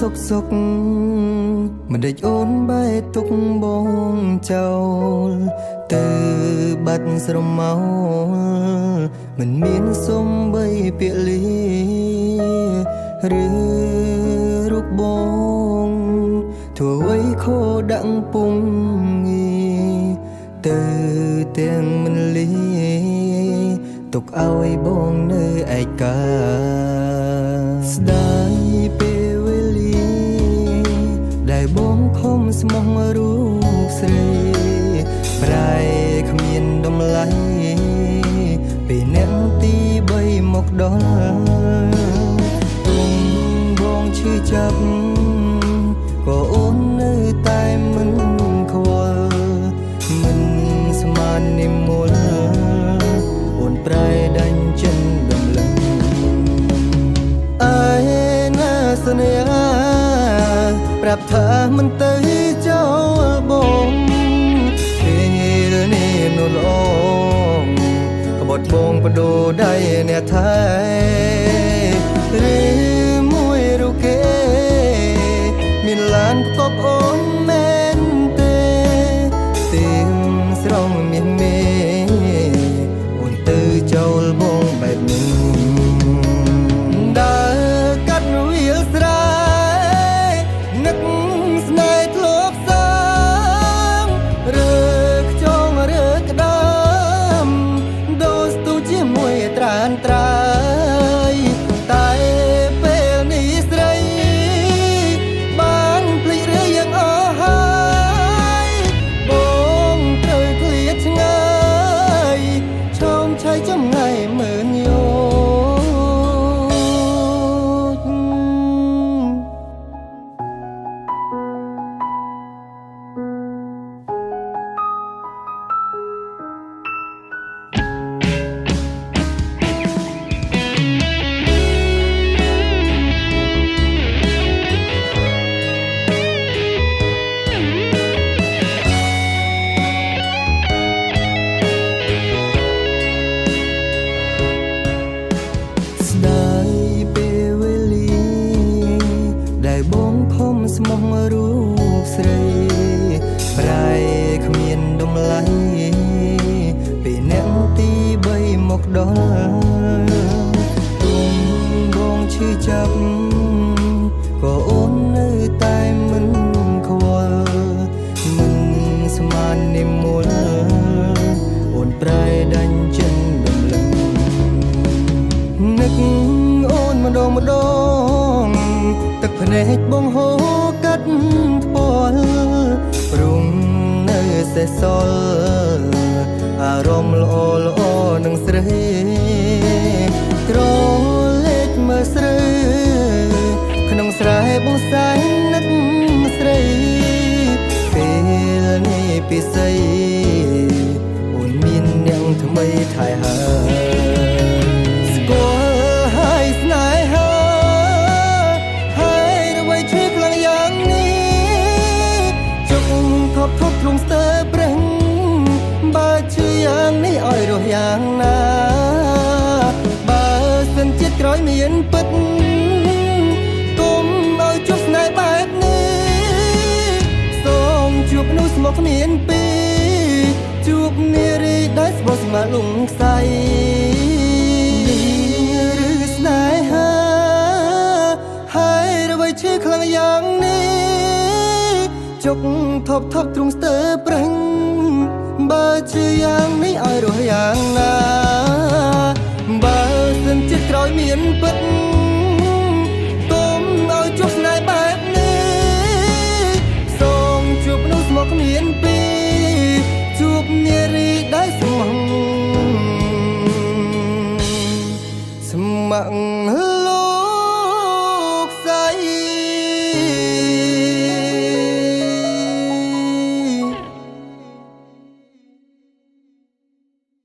សុកសុកមិនដេចអូនបែកទុកបងចោលទៅបាត់ស្រមោលមិនមានសុំបីពាក្យលាឬរូបបងធ្វើអ្វីខោដាក់ពុំងាទៅទាំងមិនលីទុកឲ្យបងនៅឯកាស្ដាយពេលវេលាដែលបងខំស្មោះរូបស្រីប្រែគ្មានតម្លៃពេលអ្នកទី3មកដល់ទុំបងឈឺចាប់ក៏អូននៅតែមិនខ្វល់មិនស្មាននិមលអូនប្រែដាច់ចិនដំឡឹងអើយណាសន្យាប្រាប់ថាមិនទៅចោលបងពេលនេះនោះល្អក្បត់បងបដូរដៃអ្នកថែឬមួយរូគេមានឡានផ្គប់អូនមែនទេទៀងស្រងមានមេអូនទៅចោលបងបែបនេះដើរកាត់វាលស្រែនឹកស្នេហ៍ធ្លាប់សាងរើខ្ចងរើក្ដាមដូរស្ទូជាមួយត្រានត្រាយតែពេលនេះស្រីបានភ្លេចរឿងយ៉ាងអស់ហើយបងត្រូវឃ្លាតឆ្ងាយឈោមឆៃចំងាយមើលយោបងខំស្មោះរូបស្រីប្រែគ្មានតម្លៃពេលអ្នកទី3មកដល់ទុំបងឈឺចាប់ក៏អូននៅតែមិនខ្វល់មិនស្មាននិមលអូនប្រែដាច់ចិនដំឡឹងនឹកអូនម្ដងទឹកភ្នែកបងហូរកាត់ផ្ពាល់ព្រំនៅសេះសល់អារម្មណ៍ល្អនឹងស្រីក្រលេចមើលស្រីក្នុងស្រែបងសែងនឹកស្រីពេលនេះពិសីអូនមានអ្នកថ្មីថែហើយស្គាល់ហើយស្នេហាធប់ទ្រង់ស្ទើប្រេះបើជឿយ៉ាងនេះឲ្យរស់យ៉ាងណាបើសិនជាតិក្រោយមានពិតគុំឲ្យជួបស្នេហ៍បែបនេះសូមជួបនោះស្មុគគ្មានពីរជួបនារីដែលស្បោះស្មាលងខ្សែឬស្នេហាហើយអ្វីឈឺខ្លាំងយ៉ាងនេះជុកធប់ទ្រង់ស្ទើប្រេះបើជឿយ៉ាងនេះឲ្យរស់យ៉ាងណាបើសិនជាតិក្រោយមានពិតគុំឲ្យជួបស្នេហ៍បែបនេះសូមជួបនោះស្មុគគ្មានពីរជួបនារីដែលស្មោះ